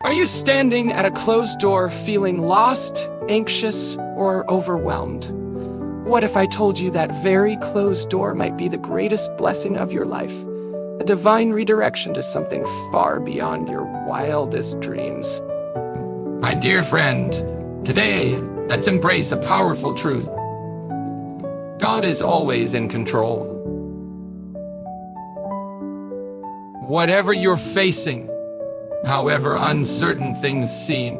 Are you standing at a closed door feeling lost, anxious, or overwhelmed? What if I told you that very closed door might be the greatest blessing of your life? A divine redirection to something far beyond your wildest dreams. My dear friend, today, let's embrace a powerful truth. God is always in control. Whatever you're facing, however uncertain things seem,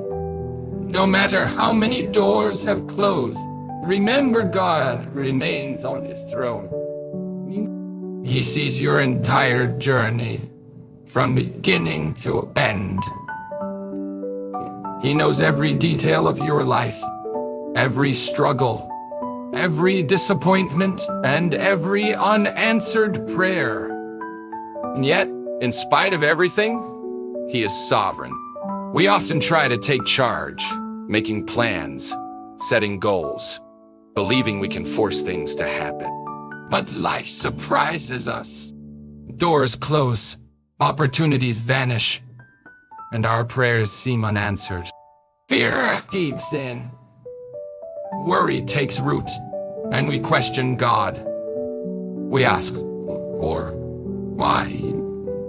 no matter how many doors have closed, remember God remains on his throne. He sees your entire journey from beginning to end. He knows every detail of your life, every struggle, every disappointment, and every unanswered prayer. And yet, in spite of everything, he is sovereign. We often try to take charge, making plans, setting goals, believing we can force things to happen. But life surprises us. Doors close, opportunities vanish, and our prayers seem unanswered. Fear creeps in. Worry takes root, and we question God. We ask, or why?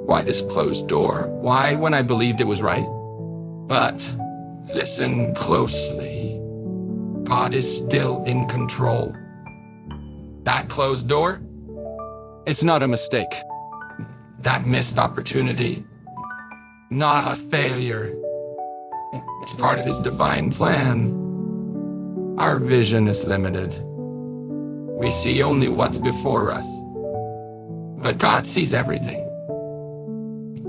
Why this closed door? Why when I believed it was right? But listen closely. God is still in control. That closed door? It's not a mistake. That missed opportunity? Not a failure. It's part of his divine plan. Our vision is limited. We see only what's before us. But God sees everything.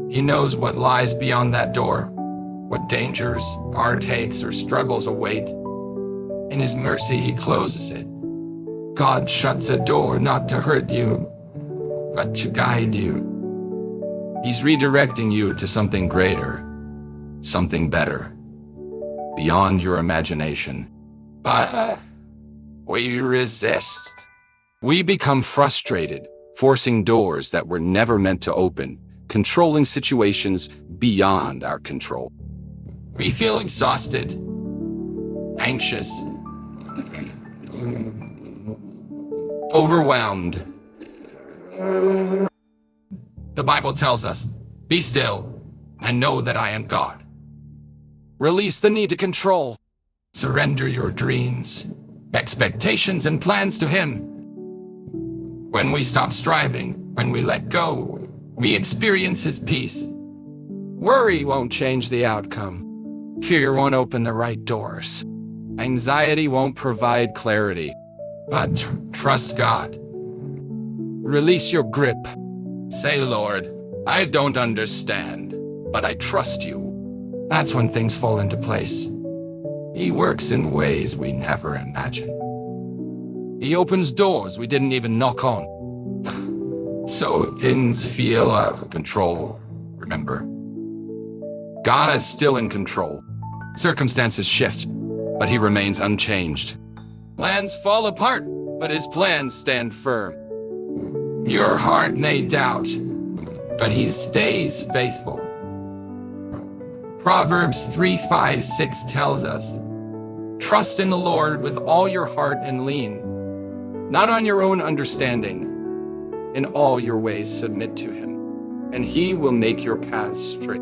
He knows what lies beyond that door, what dangers, heartaches, or struggles await. In his mercy, he closes it. God shuts a door not to hurt you, but to guide you. He's redirecting you to something greater, something better, beyond your imagination. But we resist. We become frustrated, forcing doors that were never meant to open, controlling situations beyond our control. We feel exhausted, anxious, overwhelmed. The Bible tells us, "Be still and know that I am God." Release the need to control. Surrender your dreams, expectations, and plans to him. When we stop striving, when we let go, we experience his peace. Worry won't change the outcome. Fear won't open the right doors. Anxiety won't provide clarity. But trust God. Release your grip. Say, "Lord, I don't understand, but I trust you." That's when things fall into place. He works in ways we never imagined. He opens doors we didn't even knock on. So if things feel out of control, remember, God is still in control. Circumstances shift, but he remains unchanged. Plans fall apart, but his plans stand firm. Your heart may doubt, but he stays faithful. Proverbs 3:5-6 tells us, "Trust in the Lord with all your heart and lean not on your own understanding. In all your ways submit to him, and he will make your paths straight."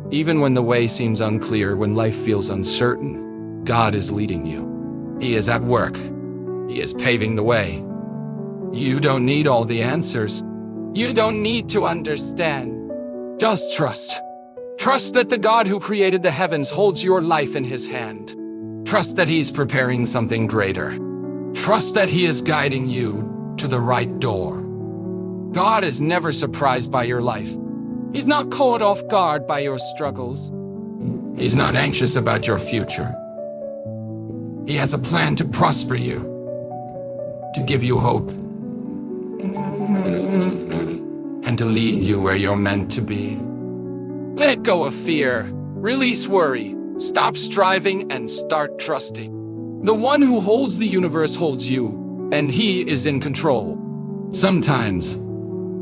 Even when the way seems unclear, when life feels uncertain, God is leading you. He is at work. He is paving the way. You don't need all the answers. You don't need to understand. Just trust. Trust that the God who created the heavens holds your life in his hand. Trust that he's preparing something greater. Trust that he is guiding you to the right door. God is never surprised by your life. He's not caught off guard by your struggles. He's not anxious about your future. He has a plan to prosper you, to give you hope, and to lead you where you're meant to be. Let go of fear, release worry, stop striving, and start trusting. The one who holds the universe holds you, and he is in control. Sometimes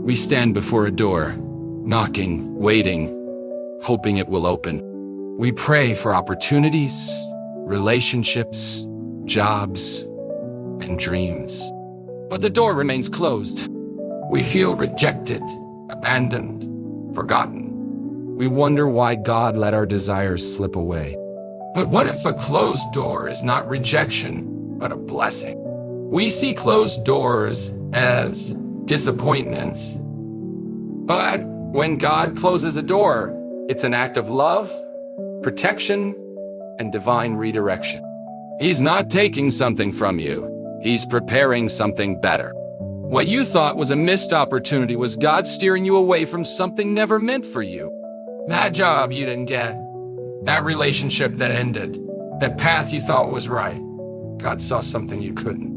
we stand before a door, knocking, waiting, hoping it will open. We pray for opportunities, relationships, jobs, and dreams. But the door remains closed. We feel rejected, abandoned, forgotten. We wonder why God let our desires slip away. But what if a closed door is not rejection, but a blessing? We see closed doors as disappointments. But when God closes a door, it's an act of love, protection, and divine redirection. He's not taking something from you. He's preparing something better. What you thought was a missed opportunity was God steering you away from something never meant for you. That job you didn't get, that relationship that ended, that path you thought was right. God saw something you couldn't.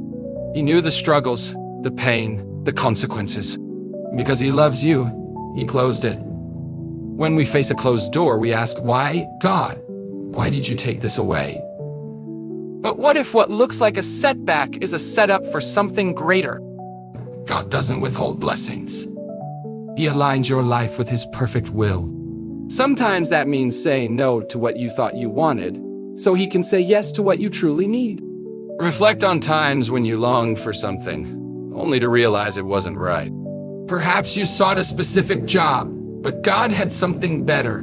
He knew the struggles, the pain, the consequences. Because he loves you, he closed it. When we face a closed door, we ask, why? God, why did you take this away? But what if what looks like a setback is a setup for something greater? God doesn't withhold blessings. He aligns your life with his perfect will. Sometimes that means saying no to what you thought you wanted, so he can say yes to what you truly need. Reflect on times when you longed for something, only to realize it wasn't right. Perhaps you sought a specific job, but God had something better.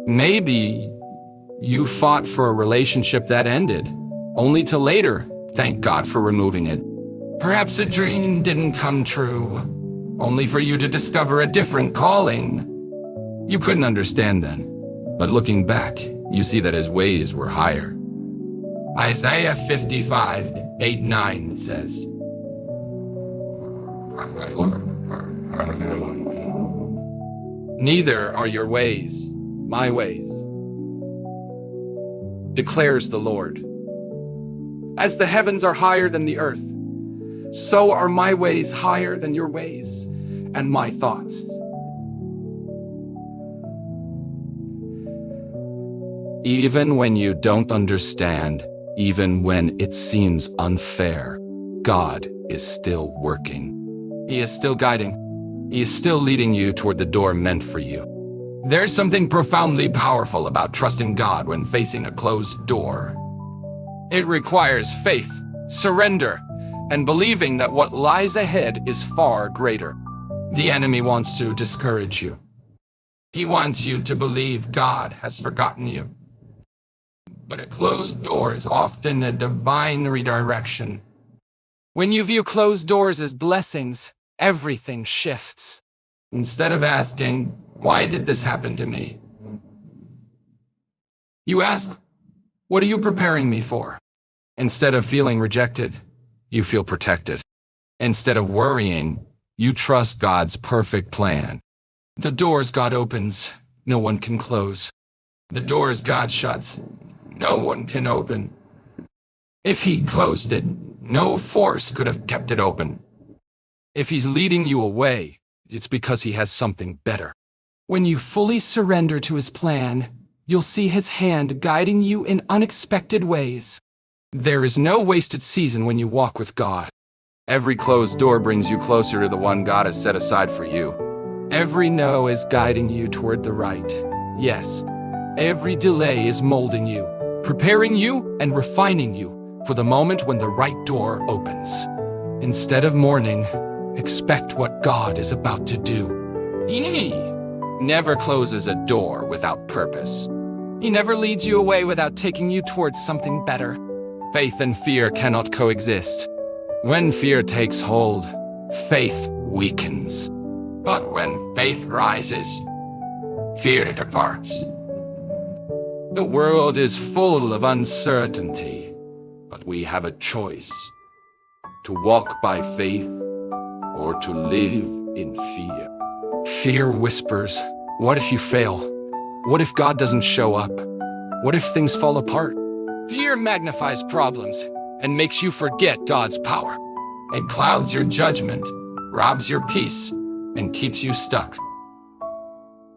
Maybe you fought for a relationship that ended, only to later thank God for removing it. Perhaps a dream didn't come true, only for you to discover a different calling. You couldn't understand then, but looking back, you see that his ways were higher. Isaiah 55:8-9 says, "Neither are your ways my ways, declares the Lord. As the heavens are higher than the earth, so are my ways higher than your ways, and my thoughts." Even when you don't understand, even when it seems unfair, God is still working. He is still guiding. He is still leading you toward the door meant for you. There's something profoundly powerful about trusting God when facing a closed door. It requires faith, surrender, and believing that what lies ahead is far greater. The enemy wants to discourage you. He wants you to believe God has forgotten you. But a closed door is often a divine redirection. When you view closed doors as blessings, everything shifts. Instead of asking, why did this happen to me? You ask, what are you preparing me for? Instead of feeling rejected, you feel protected. Instead of worrying, you trust God's perfect plan. The doors God opens, no one can close. The doors God shuts, no one can open. If he closed it, no force could have kept it open. If he's leading you away, it's because he has something better. When you fully surrender to his plan, you'll see his hand guiding you in unexpected ways. There is no wasted season when you walk with God. Every closed door brings you closer to the one God has set aside for you. Every no is guiding you toward the right. Yes, every delay is molding you, preparing you and refining you for the moment when the right door opens. Instead of mourning, expect what God is about to do. He never closes a door without purpose. He never leads you away without taking you towards something better. Faith and fear cannot coexist. When fear takes hold, faith weakens. But when faith rises, fear departs. The world is full of uncertainty, but we have a choice: to walk by faith or to live in fear. Fear whispers, what if you fail? What if God doesn't show up? What if things fall apart? Fear magnifies problems and makes you forget God's power. It clouds your judgment, robs your peace, and keeps you stuck.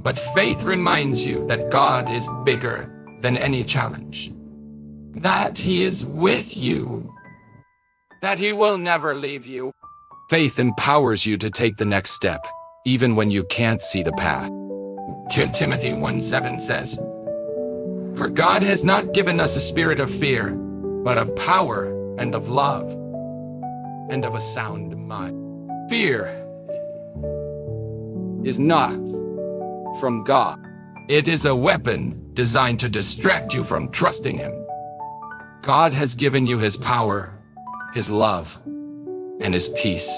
But faith reminds you that God is bigger than any challenge, that he is with you, that he will never leave you. Faith empowers you to take the next step, even when you can't see the path. Timothy 1:7 says, For God has not given us a spirit of fear, but of power and of love and of a sound mind. Fear is not from God. It is a weapon designed to distract you from trusting Him. God has given you His power, His love, and His peace.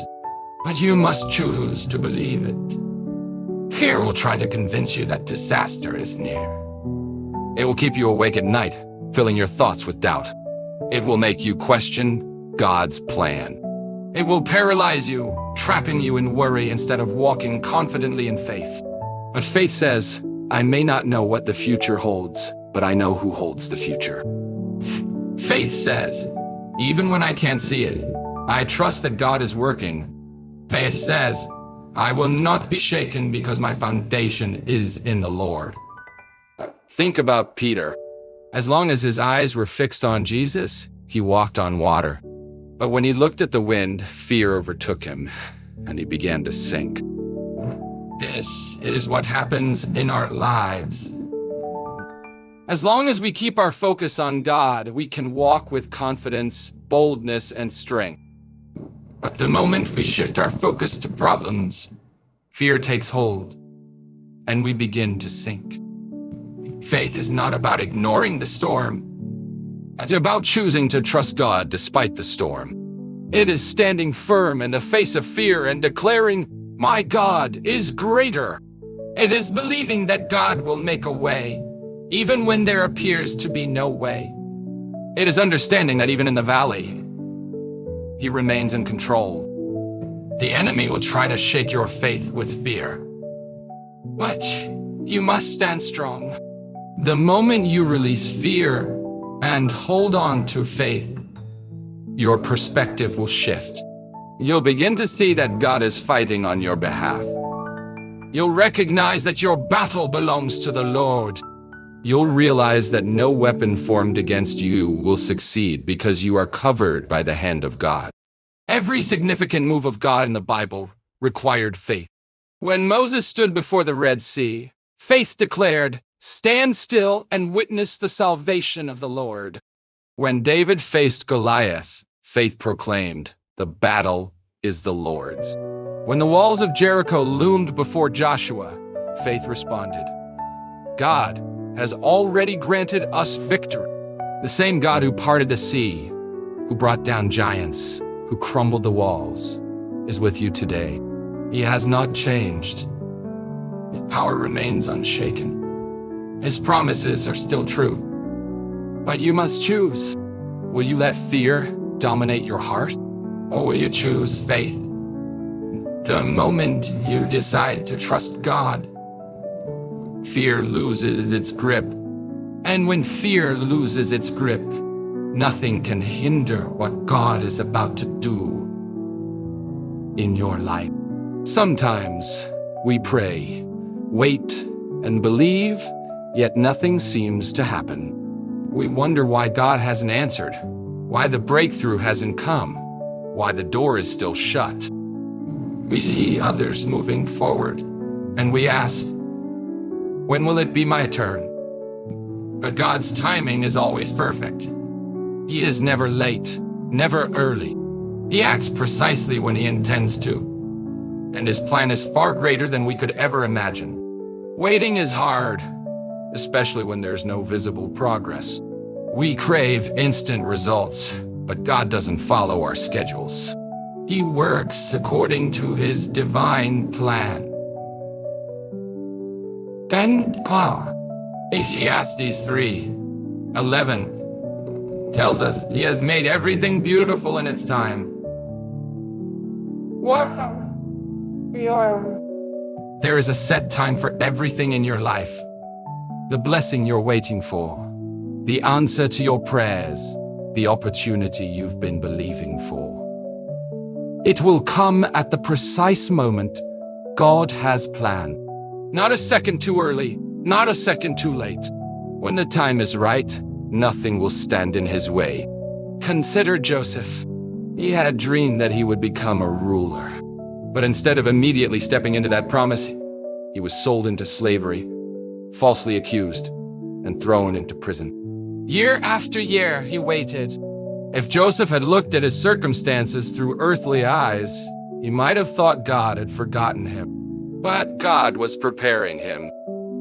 But you must choose to believe it. Fear will try to convince you that disaster is near. It will keep you awake at night, filling your thoughts with doubt. It will make you question God's plan. It will paralyze you, trapping you in worry instead of walking confidently in faith. But faith says, I may not know what the future holds, but I know who holds the future. Faith says, even when I can't see it, I trust that God is working. Faith says, I will not be shaken because my foundation is in the Lord. Think about Peter. As long as his eyes were fixed on Jesus, he walked on water. But when he looked at the wind, fear overtook him, and he began to sink. This is what happens in our lives. As long as we keep our focus on God, we can walk with confidence, boldness, and strength. But the moment we shift our focus to problems, fear takes hold, and we begin to sink. Faith is not about ignoring the storm. It's about choosing to trust God despite the storm. It is standing firm in the face of fear and declaring, my God is greater. It is believing that God will make a way, even when there appears to be no way. It is understanding that even in the valley, He remains in control. The enemy will try to shake your faith with fear, but you must stand strong. The moment you release fear and hold on to faith, your perspective will shift. You'll begin to see that God is fighting on your behalf. You'll recognize that your battle belongs to the Lord. You'll realize that no weapon formed against you will succeed because you are covered by the hand of God. Every significant move of God in the Bible required faith. When Moses stood before the Red Sea, faith declared, stand still and witness the salvation of the Lord. When David faced Goliath, faith proclaimed, the battle is the Lord's. When the walls of Jericho loomed before Joshua, faith responded, God has already granted us victory. The same God who parted the sea, who brought down giants, who crumbled the walls, is with you today. He has not changed. His power remains unshaken. His promises are still true. But you must choose. Will you let fear dominate your heart? Or will you choose faith? The moment you decide to trust God, fear loses its grip. And when fear loses its grip, nothing can hinder what God is about to do in your life. Sometimes we pray, wait, and believe, yet nothing seems to happen. We wonder why God hasn't answered, why the breakthrough hasn't come, why the door is still shut. We see others moving forward, and we ask, when will it be my turn? But God's timing is always perfect. He is never late, never early. He acts precisely when He intends to, and His plan is far greater than we could ever imagine. Waiting is hard, especially when there's no visible progress. We crave instant results, but God doesn't follow our schedules. He works according to His divine plan. And Ecclesiastes 3:11 tells us He has made everything beautiful in its time. There is a set time for everything in your life. The blessing you're waiting for, the answer to your prayers, the opportunity you've been believing for. It will come at the precise moment God has planned. Not a second too early, not a second too late. When the time is right, nothing will stand in His way. Consider Joseph. He had a dream that he would become a ruler. But instead of immediately stepping into that promise, he was sold into slavery, falsely accused, and thrown into prison. Year after year, he waited. If Joseph had looked at his circumstances through earthly eyes, he might have thought God had forgotten him. But God was preparing him.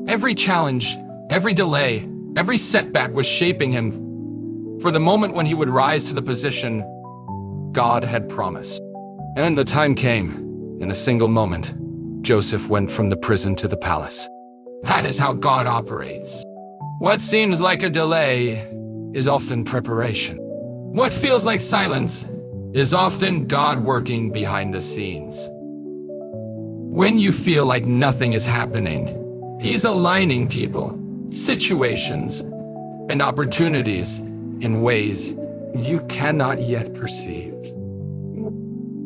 Every challenge, every delay, every setback was shaping him for the moment when he would rise to the position God had promised. And the time came. In a single moment, Joseph went from the prison to the palace. That is how God operates. What seems like a delay is often preparation. What feels like silence is often God working behind the scenes. When you feel like nothing is happening, He's aligning people, situations, and opportunities in ways you cannot yet perceive.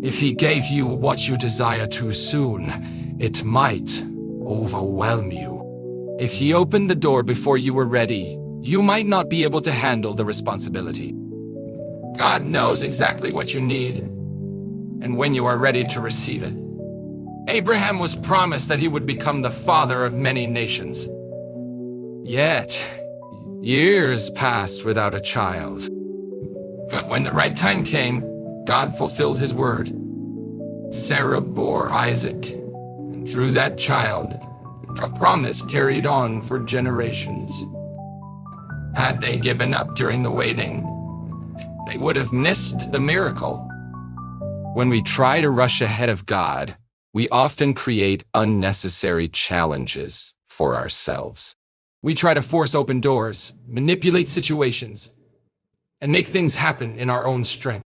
If He gave you what you desire too soon, it might overwhelm you. If He opened the door before you were ready, you might not be able to handle the responsibility. God knows exactly what you need, and when you are ready to receive it. Abraham was promised that he would become the father of many nations. Yet, years passed without a child. But when the right time came, God fulfilled His word. Sarah bore Isaac, and through that child, a promise carried on for generations. Had they given up during the waiting, they would have missed the miracle. When we try to rush ahead of God, we often create unnecessary challenges for ourselves. We try to force open doors, manipulate situations, and make things happen in our own strength.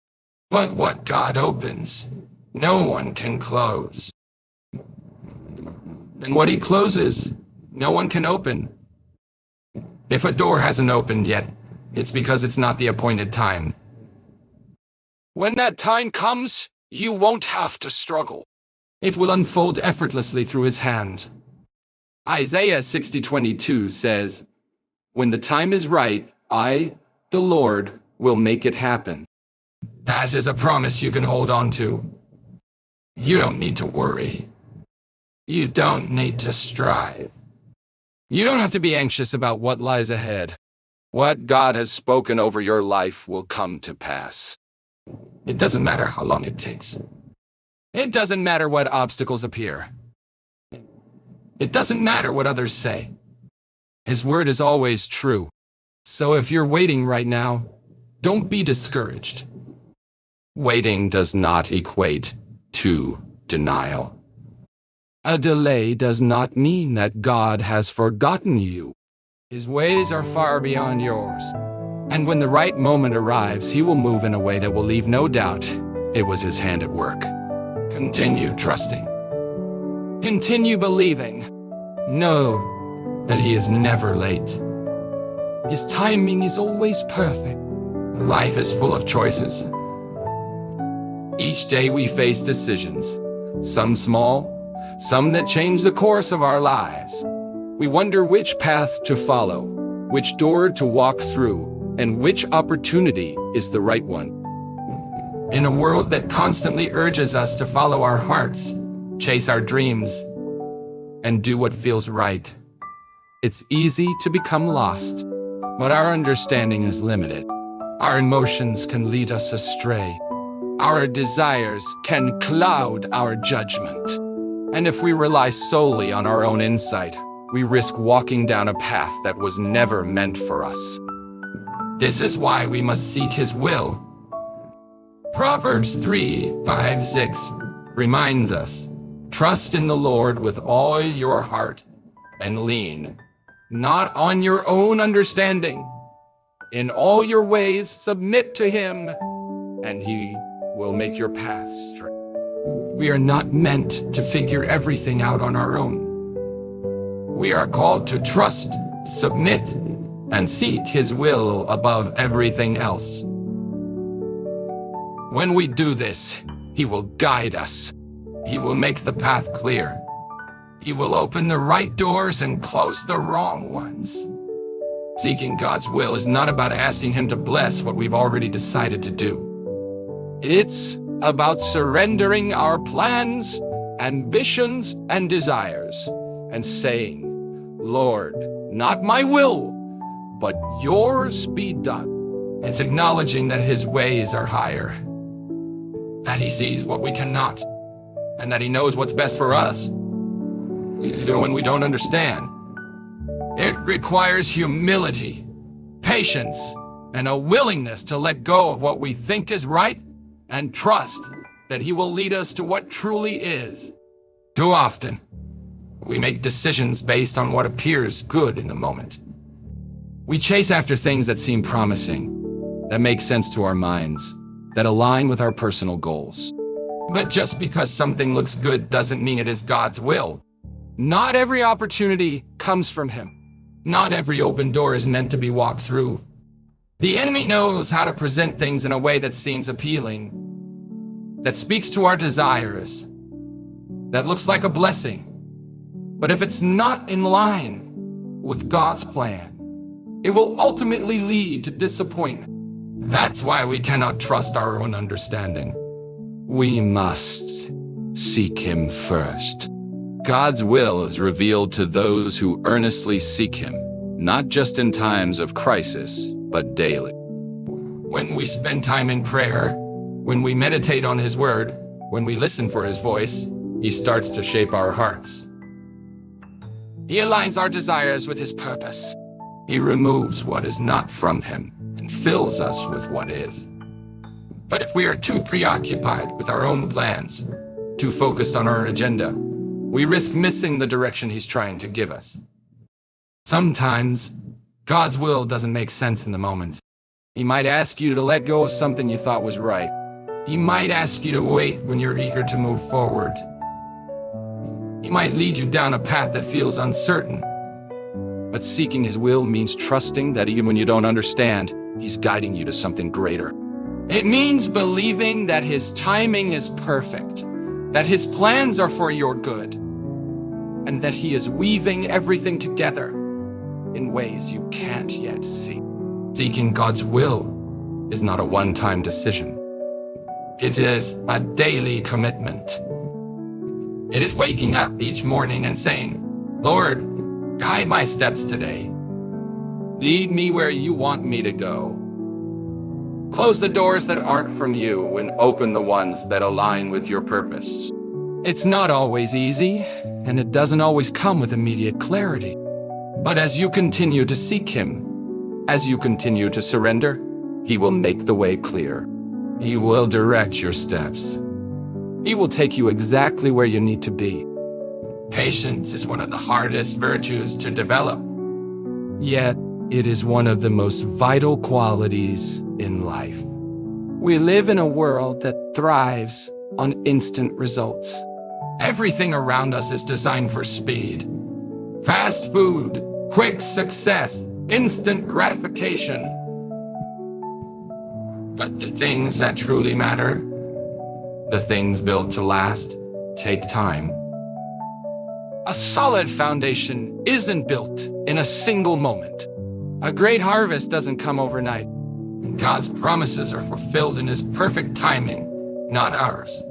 But what God opens, no one can close. And what He closes, no one can open. If a door hasn't opened yet, it's because it's not the appointed time. When that time comes, you won't have to struggle. It will unfold effortlessly through His hand. Isaiah 60:22 says, "When the time is right, I, the Lord, will make it happen." That is a promise you can hold on to. You don't need to worry. You don't need to strive. You don't have to be anxious about what lies ahead. What God has spoken over your life will come to pass. It doesn't matter how long it takes. It doesn't matter what obstacles appear. It doesn't matter what others say. His word is always true. So if you're waiting right now, don't be discouraged. Waiting does not equate to denial. A delay does not mean that God has forgotten you. His ways are far beyond yours. And when the right moment arrives, He will move in a way that will leave no doubt it was His hand at work. Continue trusting. Continue believing. Know that He is never late. His timing is always perfect. Life is full of choices. Each day we face decisions, some small, some that change the course of our lives. We wonder which path to follow, which door to walk through, and which opportunity is the right one. In a world that constantly urges us to follow our hearts, chase our dreams, and do what feels right, it's easy to become lost, but our understanding is limited. Our emotions can lead us astray. Our desires can cloud our judgment. And if we rely solely on our own insight, we risk walking down a path that was never meant for us. This is why we must seek His will. Proverbs 3:5-6 reminds us, "Trust in the Lord with all your heart and lean not on your own understanding. In all your ways submit to Him, and He will make your path straight." We are not meant to figure everything out on our own. We are called to trust, submit, and seek His will above everything else. When we do this, He will guide us. He will make the path clear. He will open the right doors and close the wrong ones. Seeking God's will is not about asking Him to bless what we've already decided to do. It's about surrendering our plans, ambitions, and desires, and saying, "Lord, not my will, but yours be done. It's acknowledging that his ways are higher, that he sees what we cannot, and that he knows what's best for us, even when we don't understand. It requires humility, patience, and a willingness to let go of what we think is right and trust that he will lead us to what truly is. Too often, we make decisions based on what appears good in the moment. We chase after things that seem promising, that make sense to our minds, that align with our personal goals. But just because something looks good doesn't mean it is God's will. Not every opportunity comes from him. Not every open door is meant to be walked through. The enemy knows how to present things in a way that seems appealing, that speaks to our desires, that looks like a blessing. But if it's not in line with God's plan, it will ultimately lead to disappointment. That's why we cannot trust our own understanding. We must seek him first. God's will is revealed to those who earnestly seek him, not just in times of crisis, but daily. When we spend time in prayer, when we meditate on his word, when we listen for his voice, he starts to shape our hearts. He aligns our desires with his purpose. He removes what is not from him and fills us with what is. But if we are too preoccupied with our own plans, too focused on our agenda, we risk missing the direction he's trying to give us. Sometimes, God's will doesn't make sense in the moment. He might ask you to let go of something you thought was right. He might ask you to wait when you're eager to move forward. He might lead you down a path that feels uncertain. But seeking his will means trusting that even when you don't understand, he's guiding you to something greater. It means believing that his timing is perfect, that his plans are for your good, and that he is weaving everything together in ways you can't yet see. Seeking God's will is not a one-time decision. It is a daily commitment. It is waking up each morning and saying, Lord, guide my steps today. Lead me where you want me to go. Close the doors that aren't from you and open the ones that align with your purpose. It's not always easy, and it doesn't always come with immediate clarity. But as you continue to seek him, as you continue to surrender, he will make the way clear. He will direct your steps. He will take you exactly where you need to be. Patience is one of the hardest virtues to develop. Yet, it is one of the most vital qualities in life. We live in a world that thrives on instant results. Everything around us is designed for speed. Fast food, quick success, instant gratification. But the things that truly matter, the things built to last, take time. A solid foundation isn't built in a single moment. A great harvest doesn't come overnight. God's promises are fulfilled in his perfect timing, not ours.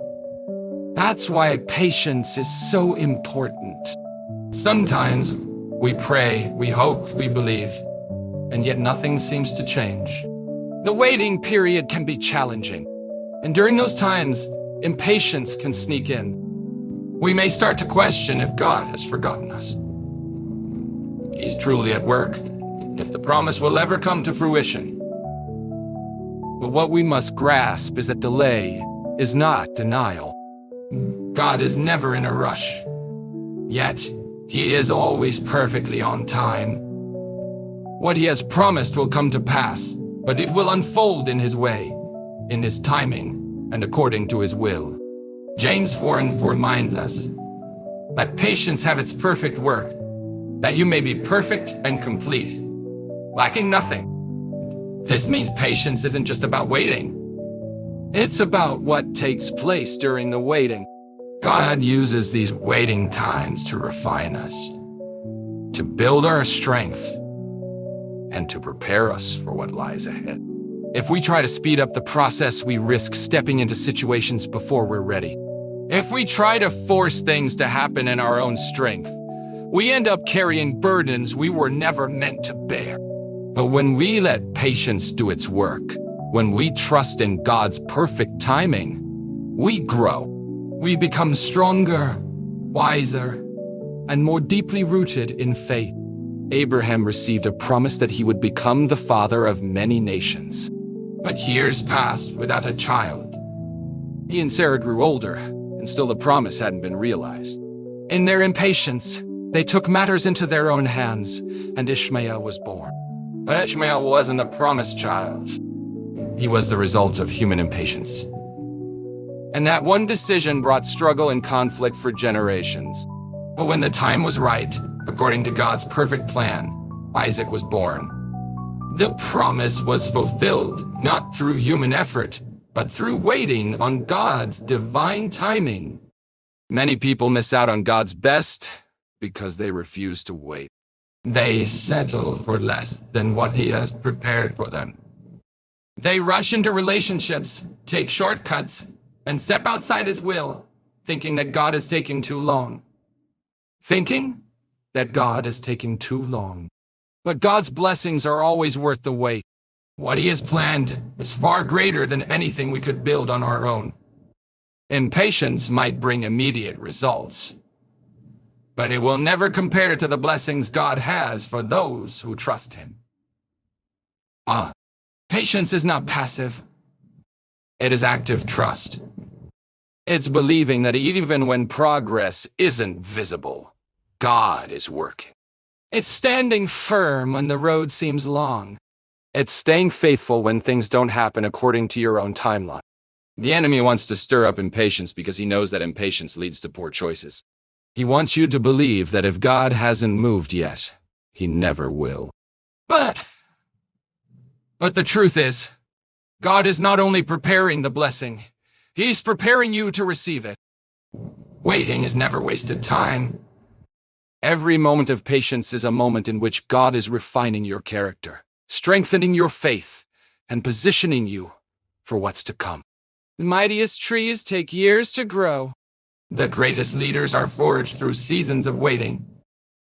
That's why patience is so important. Sometimes we pray, we hope, we believe, and yet nothing seems to change. The waiting period can be challenging, and during those times, impatience can sneak in. We may start to question if God has forgotten us. He's truly at work, if the promise will ever come to fruition. But what we must grasp is that delay is not denial. God is never in a rush, yet he is always perfectly on time. What he has promised will come to pass, but it will unfold in his way, in his timing, and according to his will. James 4:4 reminds us, let patience have its perfect work, that you may be perfect and complete, lacking nothing. This means patience isn't just about waiting. It's about what takes place during the waiting. God uses these waiting times to refine us, to build our strength, and to prepare us for what lies ahead. If we try to speed up the process, we risk stepping into situations before we're ready. If we try to force things to happen in our own strength, we end up carrying burdens we were never meant to bear. But when we let patience do its work, when we trust in God's perfect timing, we grow. We become stronger, wiser, and more deeply rooted in faith. Abraham received a promise that he would become the father of many nations. But years passed without a child. He and Sarah grew older, and still the promise hadn't been realized. In their impatience, they took matters into their own hands, and Ishmael was born. But Ishmael wasn't the promised child. He was the result of human impatience. And that one decision brought struggle and conflict for generations. But when the time was right, according to God's perfect plan, Isaac was born. The promise was fulfilled not through human effort, but through waiting on God's divine timing. Many people miss out on God's best because they refuse to wait. They settle for less than what He has prepared for them. They rush into relationships, take shortcuts, and step outside His will, thinking that God is taking too long. Thinking that God is taking too long. But God's blessings are always worth the wait. What He has planned is far greater than anything we could build on our own. Impatience might bring immediate results, but it will never compare to the blessings God has for those who trust Him. Patience is not passive. It is active trust. It's believing that even when progress isn't visible, God is working. It's standing firm when the road seems long. It's staying faithful when things don't happen according to your own timeline. The enemy wants to stir up impatience because he knows that impatience leads to poor choices. He wants you to believe that if God hasn't moved yet, He never will. But the truth is, God is not only preparing the blessing, He's preparing you to receive it. Waiting is never wasted time. Every moment of patience is a moment in which God is refining your character, strengthening your faith, and positioning you for what's to come. The mightiest trees take years to grow. The greatest leaders are forged through seasons of waiting.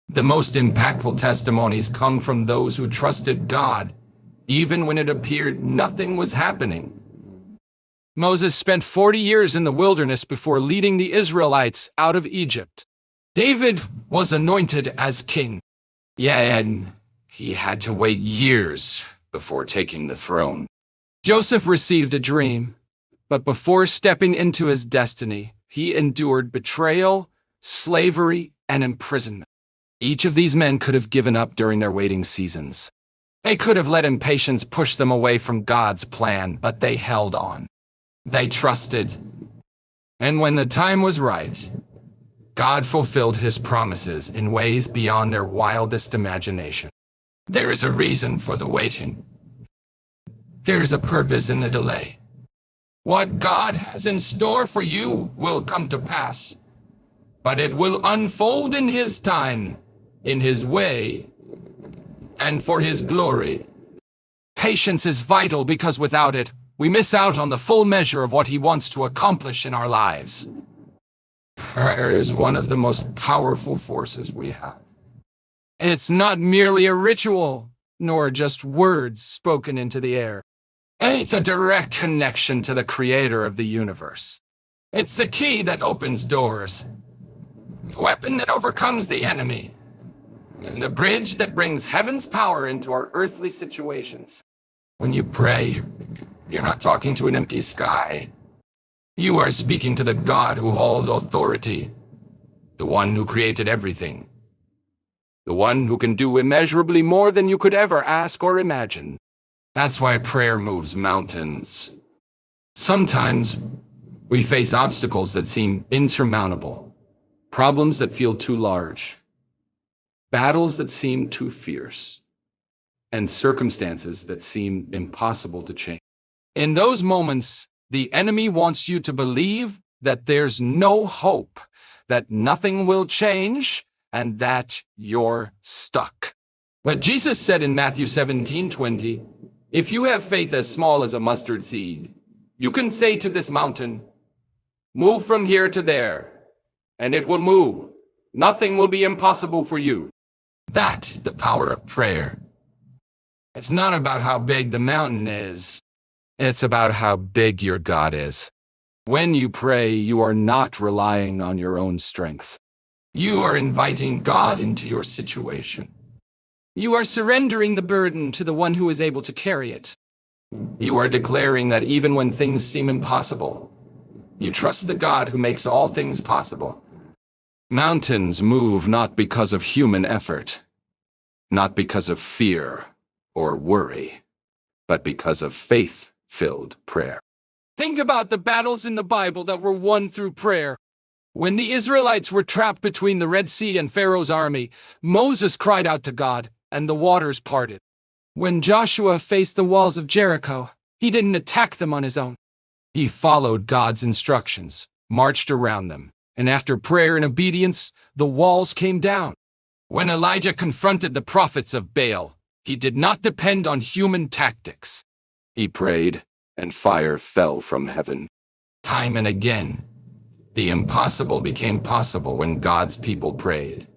The most impactful testimonies come from those who trusted God, even when it appeared nothing was happening. Moses spent 40 years in the wilderness before leading the Israelites out of Egypt. David was anointed as king, yet he had to wait years before taking the throne. Joseph received a dream, but before stepping into his destiny, he endured betrayal, slavery, and imprisonment. Each of these men could have given up during their waiting seasons. They could have let impatience push them away from God's plan, but they held on. They trusted. And when the time was right, God fulfilled His promises in ways beyond their wildest imagination. There is a reason for the waiting. There is a purpose in the delay. What God has in store for you will come to pass, but it will unfold in His time, in His way, and for His glory. Patience is vital because without it, we miss out on the full measure of what He wants to accomplish in our lives. Prayer is one of the most powerful forces we have. It's not merely a ritual, nor just words spoken into the air. It's a direct connection to the Creator of the universe. It's the key that opens doors, the weapon that overcomes the enemy, and the bridge that brings heaven's power into our earthly situations. When you pray, you're not talking to an empty sky. You are speaking to the God who holds authority, the one who created everything, the one who can do immeasurably more than you could ever ask or imagine. That's why prayer moves mountains. Sometimes we face obstacles that seem insurmountable, problems that feel too large, battles that seem too fierce, and circumstances that seem impossible to change. In those moments, the enemy wants you to believe that there's no hope, that nothing will change, and that you're stuck. But Jesus said in Matthew 17:20, if you have faith as small as a mustard seed, you can say to this mountain, move from here to there, and it will move. Nothing will be impossible for you. That's the power of prayer. It's not about how big the mountain is. It's about how big your God is. When you pray, you are not relying on your own strength. You are inviting God into your situation. You are surrendering the burden to the one who is able to carry it. You are declaring that even when things seem impossible, you trust the God who makes all things possible. Mountains move not because of human effort, not because of fear or worry, but because of faith-filled prayer. Think about the battles in the Bible that were won through prayer. When the Israelites were trapped between the Red Sea and Pharaoh's army, Moses cried out to God, and the waters parted. When Joshua faced the walls of Jericho, he didn't attack them on his own. He followed God's instructions, marched around them, and after prayer and obedience, the walls came down. When Elijah confronted the prophets of Baal, he did not depend on human tactics. He prayed, and fire fell from heaven. Time and again, the impossible became possible when God's people prayed.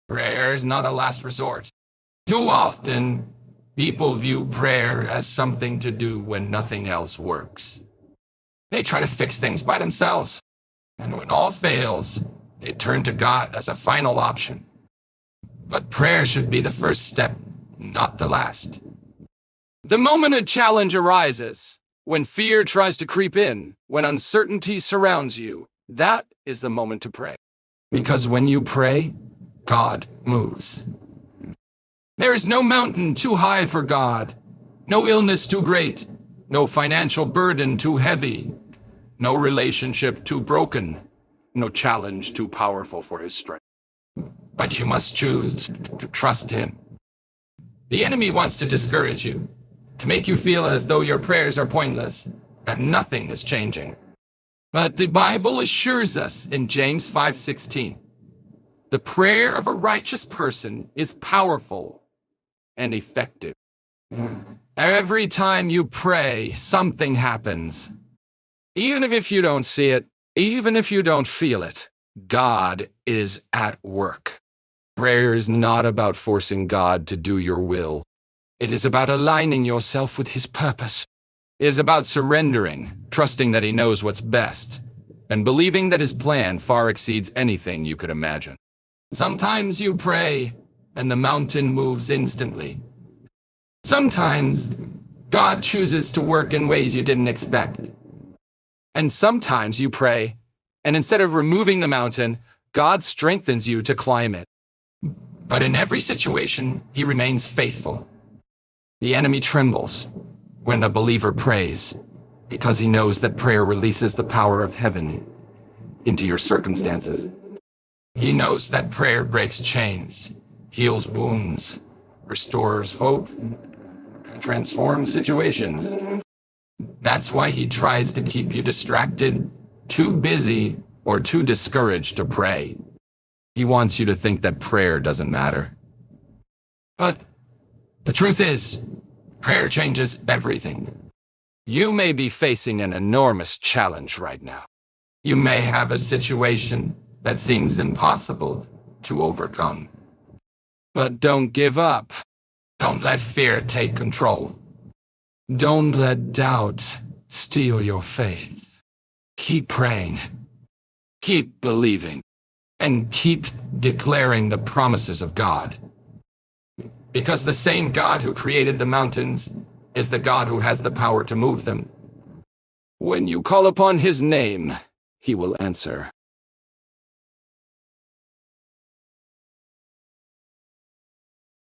Prayer is not a last resort. Too often, people view prayer as something to do when nothing else works. They try to fix things by themselves, and when all fails, they turn to God as a final option. But prayer should be the first step, not the last. The moment a challenge arises, when fear tries to creep in, when uncertainty surrounds you, that is the moment to pray. Because when you pray, God moves. There is no mountain too high for God, no illness too great, no financial burden too heavy, no relationship too broken, no challenge too powerful for his strength. But you must choose to trust him. The enemy wants to discourage you, to make you feel as though your prayers are pointless, that nothing is changing. But the Bible assures us in James 5:16, the prayer of a righteous person is powerful and effective. Every time you pray, something happens. Even if you don't see it, even if you don't feel it, God is at work. Prayer is not about forcing God to do your will. It is about aligning yourself with his purpose. It is about surrendering, trusting that he knows what's best, and believing that his plan far exceeds anything you could imagine. Sometimes you pray, and the mountain moves instantly. Sometimes God chooses to work in ways you didn't expect. And sometimes you pray, and instead of removing the mountain, God strengthens you to climb it. But in every situation, he remains faithful. The enemy trembles when a believer prays, because he knows that prayer releases the power of heaven into your circumstances. He knows that prayer breaks chains, heals wounds, restores hope, and transforms situations. That's why he tries to keep you distracted, too busy, or too discouraged to pray. He wants you to think that prayer doesn't matter. But the truth is, prayer changes everything. You may be facing an enormous challenge right now. You may have a situation that seems impossible to overcome. But don't give up. Don't let fear take control. Don't let doubt steal your faith. Keep praying. Keep believing. And keep declaring the promises of God. Because the same God who created the mountains is the God who has the power to move them. When you call upon his name, he will answer.